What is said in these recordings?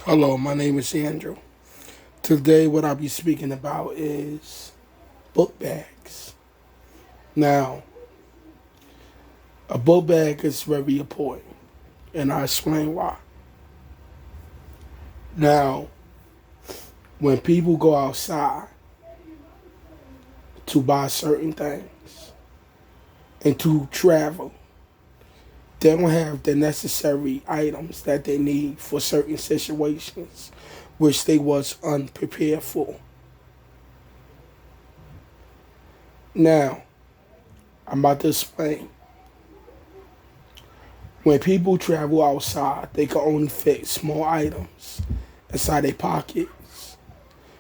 Hello, my name is Andrew. Today, what I'll be speaking about is book bags. Now, a book bag is very important, and I'll explain why. Now, when people go outside to buy certain things and to travel, they don't have the necessary items that they need for certain situations, which they was unprepared for. Now, I'm about to explain. When people travel outside, they can only fit small items inside their pockets.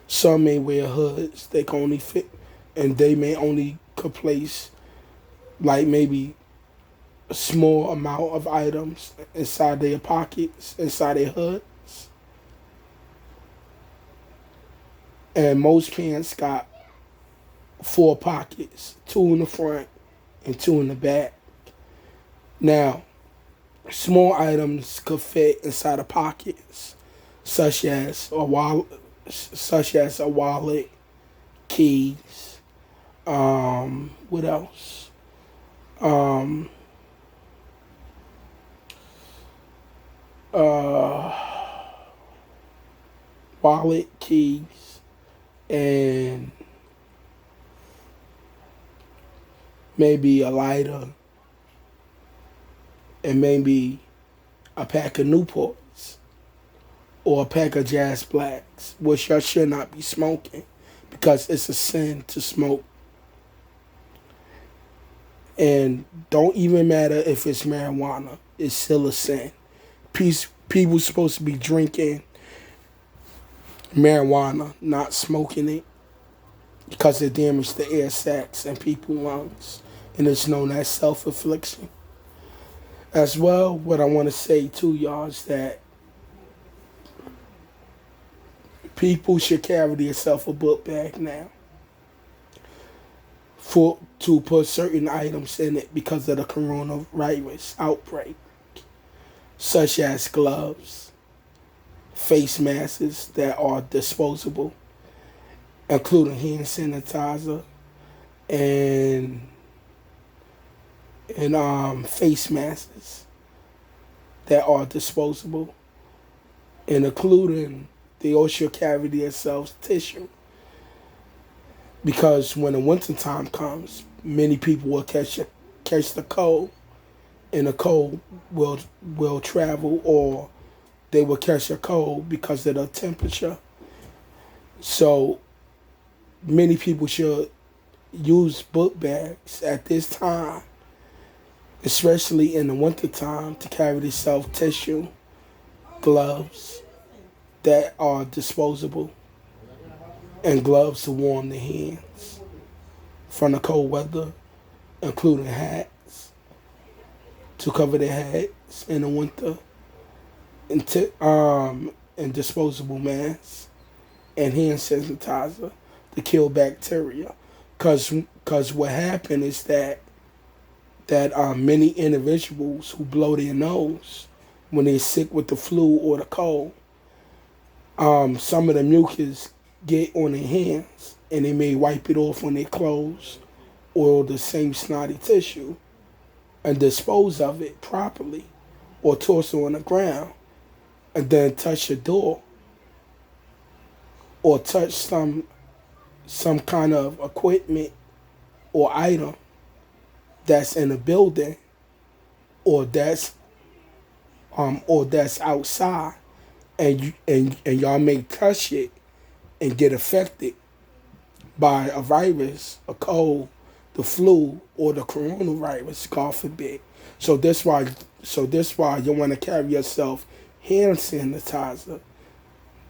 Some may wear hoods. They can only fit, and they may only could place like maybe a small amount of items inside their pockets, inside their hoods. And most pants got four pockets, two in the front and two in the back. Now, small items could fit inside of pockets, such as a wallet, keys. What else? Um, uh, Wallet, keys, and maybe a lighter, and maybe a pack of Newports or a pack of Jazz Blacks, which y'all should not be smoking because it's a sin to smoke. And don't even matter if it's marijuana, it's still a sin. People supposed to be drinking marijuana, not smoking it, because it damages the air sacs and people's lungs, and it's known as self-affliction. As well, what I want to say to y'all is that people should carry themselves a book bag now for to put certain items in it because of the coronavirus outbreak, such as gloves, face masks that are disposable, including hand sanitizer and face masks that are disposable, and including they also should carry themselves tissue because when the winter time comes, many people will catch the cold, and the cold will travel, or they will catch a cold because of the temperature. So many people should use book bags at this time, especially in the wintertime, to carry themselves tissue, gloves that are disposable, and gloves to warm the hands from the cold weather, including hats to cover their heads in the winter, and disposable masks and hand sanitizer to kill bacteria. Cause what happened is that many individuals who blow their nose when they're sick with the flu or the cold, some of the mucus get on their hands and they may wipe it off on their clothes or the same snotty tissue and dispose of it properly or toss it on the ground and then touch a door or touch some kind of equipment or item that's in a building or that's outside, and y'all may touch it and get affected by a virus, a cold, the flu, or the coronavirus, God forbid. So this why you want to carry yourself hand sanitizer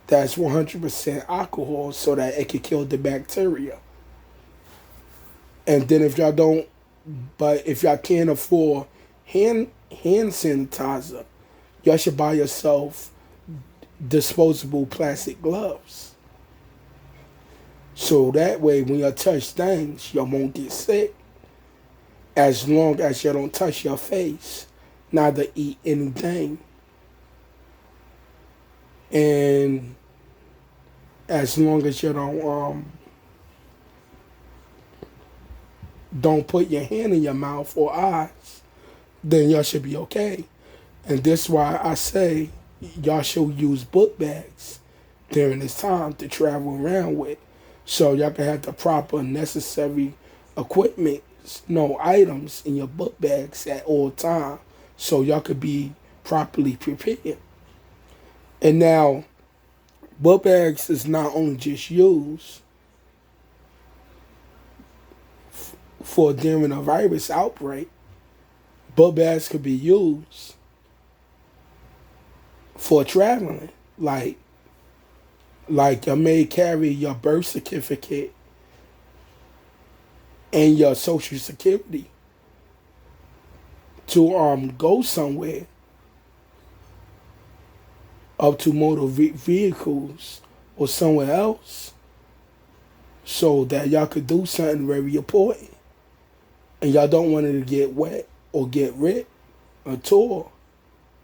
that's 100% alcohol so that it can kill the bacteria. And then if y'all can't afford hand sanitizer, y'all should buy yourself disposable plastic gloves. So that way, when you touch things, you won't get sick. As long as you don't touch your face, neither eat anything. And as long as you don't put your hand in your mouth or eyes, then y'all should be okay. And that's why I say y'all should use book bags during this time to travel around with, so y'all can have the proper necessary equipment, no items in your book bags at all time, so y'all could be properly prepared. And now, book bags is not only just used for during a virus outbreak. Book bags could be used for traveling, like you may carry your birth certificate and your social security to go somewhere, up to motor vehicles or somewhere else, so that y'all could do something very important, and y'all don't want it to get wet or get ripped or tore,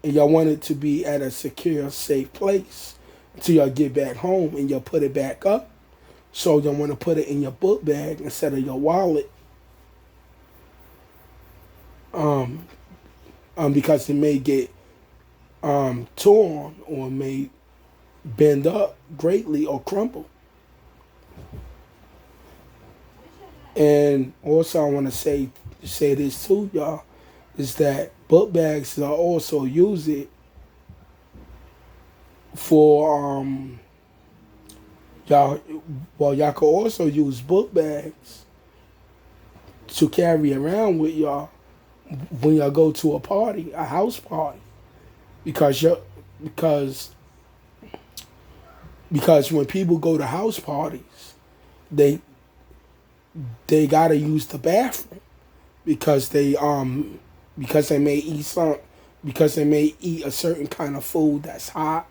and y'all want it to be at a secure, safe place until y'all get back home and y'all put it back up. So y'all want to put it in your book bag instead of your wallet, because it may get torn or may bend up greatly or crumble. And also, I want to say this too, y'all, is that book bags are also used for y'all. Well, y'all could also use book bags to carry around with y'all when y'all go to a party, a house party, because because because when people go to house parties, they gotta use the bathroom, because they may eat a certain kind of food that's hot,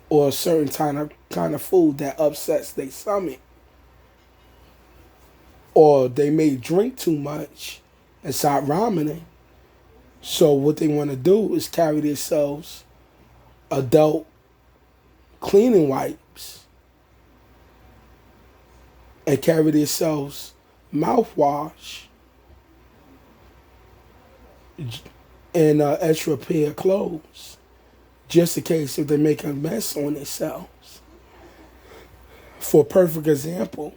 or a certain kind of food that upsets their stomach, or they may drink too much and start vomiting. So what they want to do is carry themselves adult cleaning wipes and carry themselves mouthwash and extra pair of clothes, just in case if they make a mess on themselves. For a perfect example,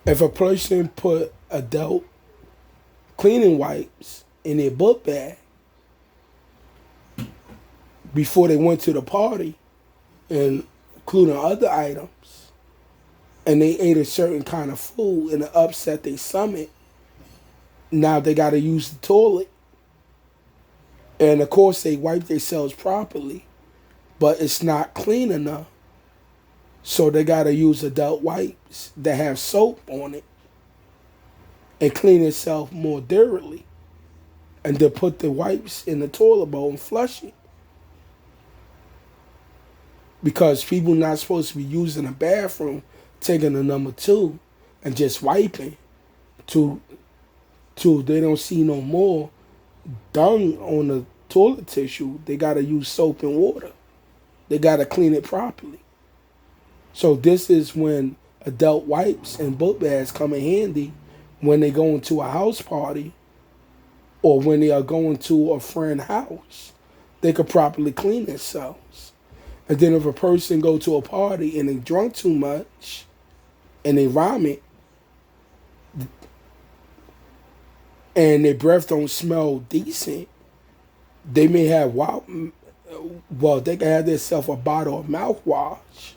if a person put adult cleaning wipes in their book bag before they went to the party, and including other items, and they ate a certain kind of food and it upset their stomach, now they got to use the toilet. And of course, they wipe themselves properly, but it's not clean enough. So they got to use adult wipes that have soap on it and clean itself more thoroughly. And then put the wipes in the toilet bowl and flush it. Because people not supposed to be using a bathroom, taking a number two, and just wiping till they don't see no more dung on the toilet tissue. They got to use soap and water. They got to clean it properly. So this is when adult wipes and book bags come in handy when they go into a house party or when they are going to a friend's house. They could properly clean themselves. And then if a person go to a party and they drunk too much and they vomit and their breath don't smell decent, they may have, they can have themselves a bottle of mouthwash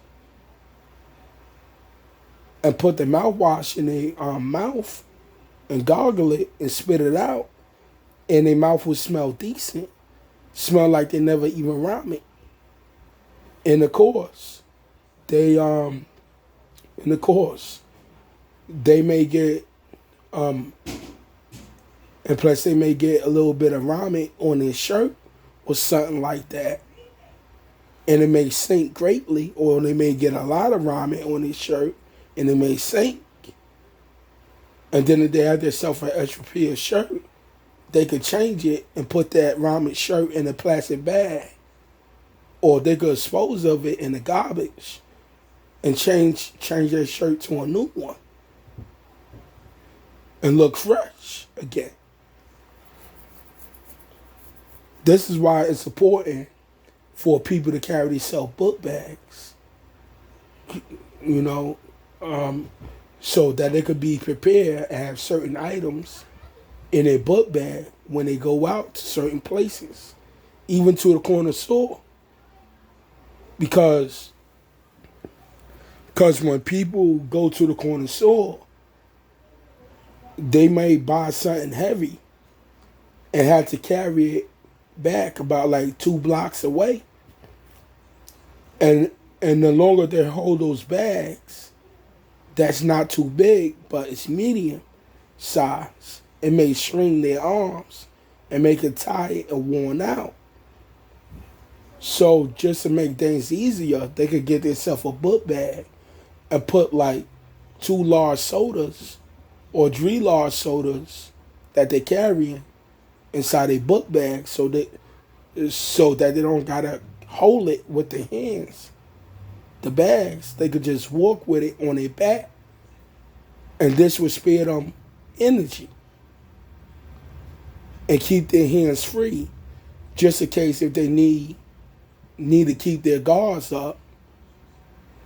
and put the mouthwash in their mouth and gargle it and spit it out, and their mouth will smell decent, smell like they never even vomit. And of course, they may get and plus they may get a little bit of vomit on their shirt or something like that, and it may sink greatly, or they may get a lot of vomit on their shirt and it may sink. And then if they have themselves an extra pair of shirt, they could change it and put that vomit shirt in a plastic bag or they could dispose of it in the garbage and change their shirt to a new one and look fresh again. This is why it's important for people to carry these self-book bags, you know, so that they could be prepared and have certain items in their book bag when they go out to certain places, even to the corner store. Because when people go to the corner store, they may buy something heavy and have to carry it back about like 2 blocks away. And the longer they hold those bags, that's not too big, but it's medium size. It may shrink their arms and make it tired and worn out. So just to make things easier, they could get themselves a book bag and put like 2 large sodas or 3 large sodas that they're carrying inside a book bag, so that they don't gotta hold it with their hands. The bags, they could just walk with it on their back, and this would spare them energy and keep their hands free, just in case if they need to keep their guards up,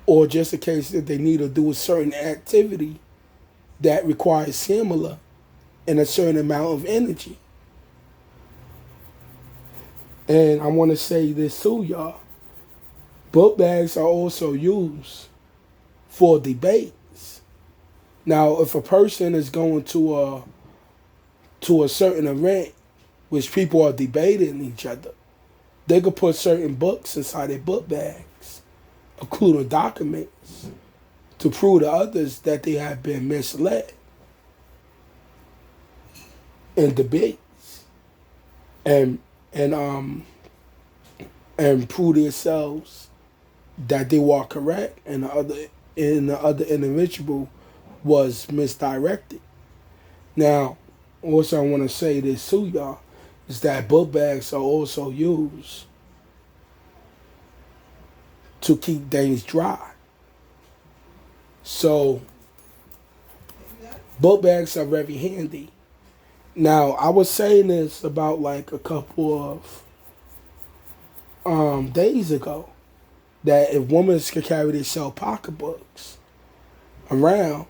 or just in case if they need to do a certain activity that requires similar and a certain amount of energy. And I want to say this too, y'all. Book bags are also used for debates. Now, if a person is going to a certain event which people are debating each other, they could put certain books inside their book bags, including documents, to prove to others that they have been misled in debates, and prove themselves that they were correct and the other individual was misdirected. Now, also I want to say this to y'all, is that book bags are also used to keep things dry. So book bags are very handy. Now, I was saying this about like a couple of days ago, that if women could carry themselves pocketbooks around,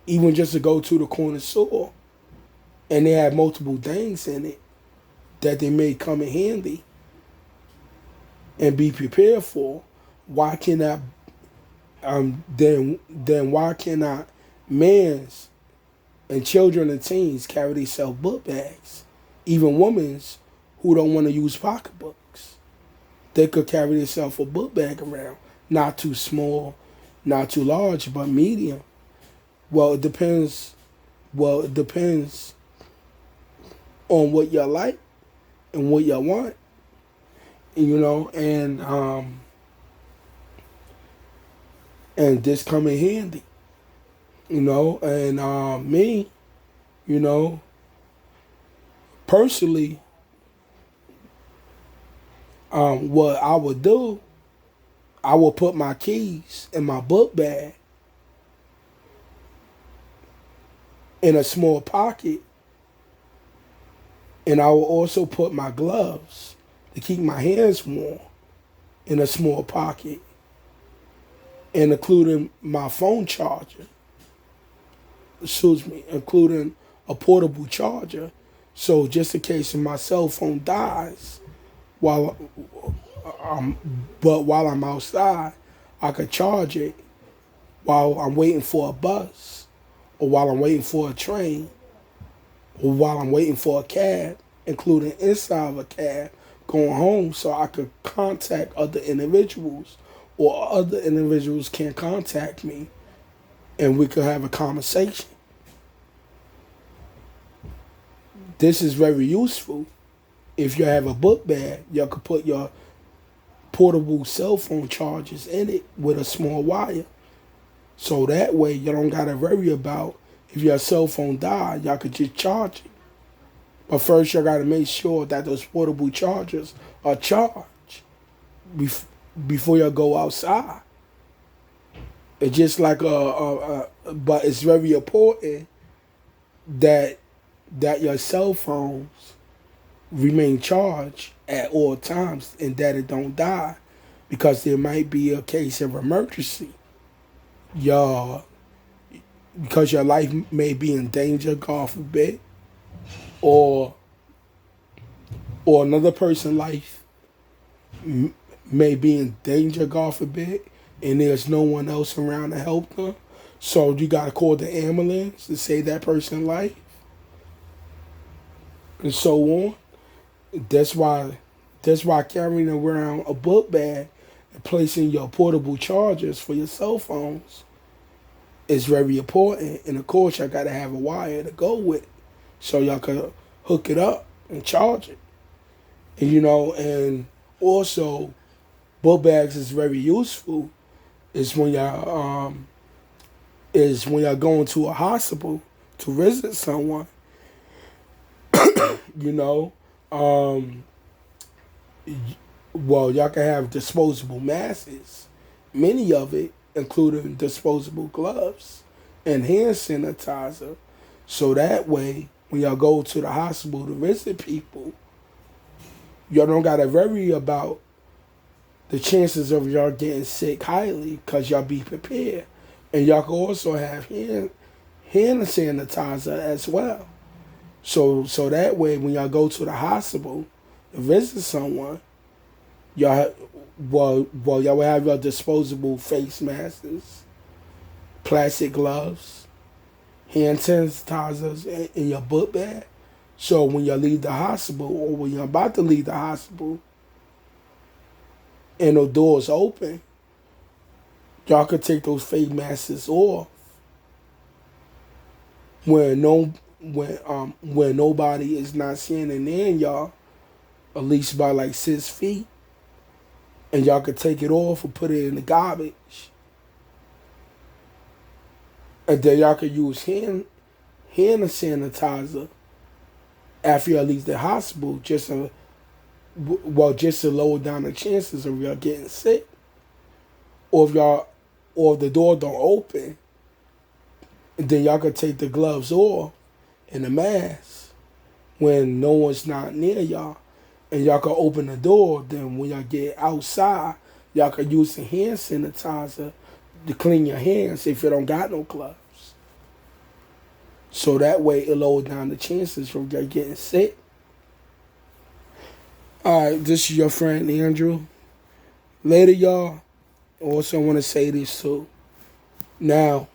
even just to go to the corner store, and they have multiple things in it that they may come in handy and be prepared for, why cannot then why cannot men's and children and teens carry themselves book bags? Even women's who don't want to use pocketbooks, they could carry themselves a book bag around. Not too small, not too large, but medium. Well, it depends on what you like and what you want, you know, and this come in handy, you know. And me, you know, personally, what I would do, I would put my keys in my book bag in a small pocket, and I will also put my gloves to keep my hands warm in a small pocket, and including my phone charger, including a portable charger, so just in case my cell phone dies while I'm outside, I could charge it while I'm waiting for a bus, or while I'm waiting for a train, or while I'm waiting for a cab, including inside of a cab, going home, so I could contact other individuals, or other individuals can contact me, and we could have a conversation. This is very useful. If you have a book bag, you could put your portable cell phone chargers in it with a small wire. So that way you don't gotta worry about if your cell phone dies, y'all could just charge it. But first you gotta make sure that those portable chargers are charged. before you go outside. It's just like but it's very important that your cell phones remain charged at all times and that it don't die, because there might be a case of emergency. Your Because your life may be in danger, God forbid, or another person's life may be in danger, God forbid, and there's no one else around to help them. So you gotta call the ambulance to save that person's life, and so on. That's why carrying around a book bag and placing your portable chargers for your cell phones is very important. And of course, y'all gotta have a wire to go with it, so y'all can hook it up and charge it. And and also, book bags is very useful. Is when y'all going to a hospital to visit someone. you know, um, well, y'all can have disposable masks, many of it, including disposable gloves and hand sanitizer. So that way, when y'all go to the hospital to visit people, y'all don't got to worry about the chances of y'all getting sick highly, because y'all be prepared. And y'all can also have hand sanitizer as well. So that way, when y'all go to the hospital to visit someone, y'all y'all will have your disposable face masks, plastic gloves, hand sanitizers in your book bag. So when you leave the hospital, or when you're about to leave the hospital, and the doors open, y'all could take those face masks off when nobody is not standing near y'all, at least by like 6 feet, and y'all could take it off and put it in the garbage, and then y'all could use hand sanitizer after y'all leave the hospital, just to lower down the chances of y'all getting sick. Or if the door don't open, then y'all could take the gloves off and the mask when no one's not near y'all, and y'all could open the door. Then when y'all get outside, y'all could use the hand sanitizer to clean your hands if you don't got no gloves. So that way it lowers down the chances of y'all getting sick. Alright, this is your friend Andrew. Later, y'all. Also want to say this too. Now,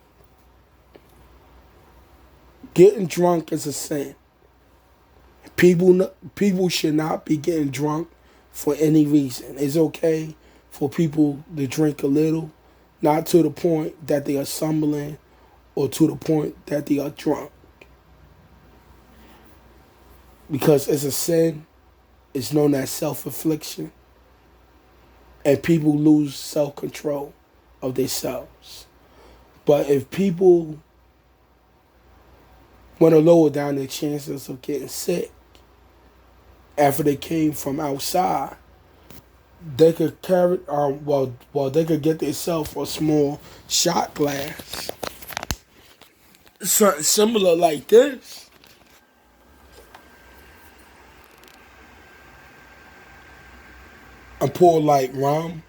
getting drunk is a sin. People should not be getting drunk for any reason. It's okay for people to drink a little, not to the point that they are stumbling or to the point that they are drunk. Because it's a sin. It's known as self-affliction. And people lose self-control of themselves. But if people want to lower down their chances of getting sick after they came from outside, they could they could get themselves a small shot glass, something similar like this, and pour like rum,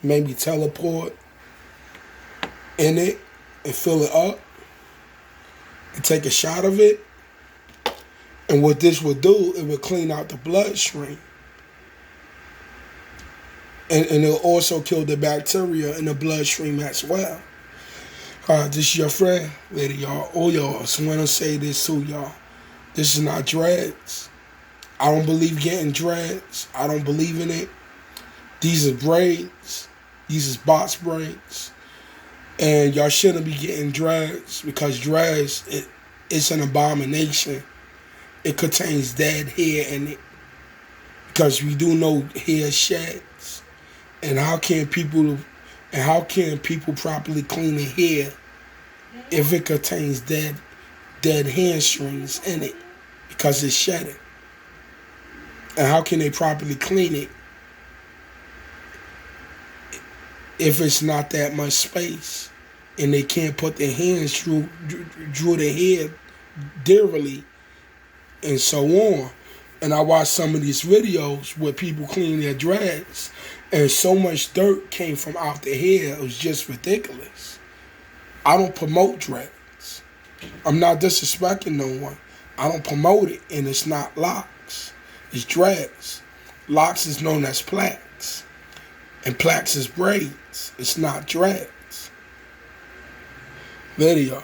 maybe teleport in it and fill it up and take a shot of it. And what this would do, it would clean out the bloodstream. And it'll also kill the bacteria in the bloodstream as well. This is your friend, lady, y'all. All y'all. So when I say this to y'all, this is not dreads. I don't believe getting dreads. I don't believe in it. These are braids. These is box braids. And y'all shouldn't be getting dreads, because dreads, it's an abomination. It contains dead hair in it, because we do know hair sheds. And how can people properly clean their hair if it contains dead hair strings in it, because it's shedding? And how can they properly clean it if it's not that much space and they can't put their hands through their head dearly and so on. And I watched some of these videos where people clean their dreads and so much dirt came from out their hair, it was just ridiculous. I don't promote dreads. I'm not disrespecting no one. I don't promote it, and it's not locks. It's dreads. Locks is known as plaits, and plaits is braids. It's not dreads. Video.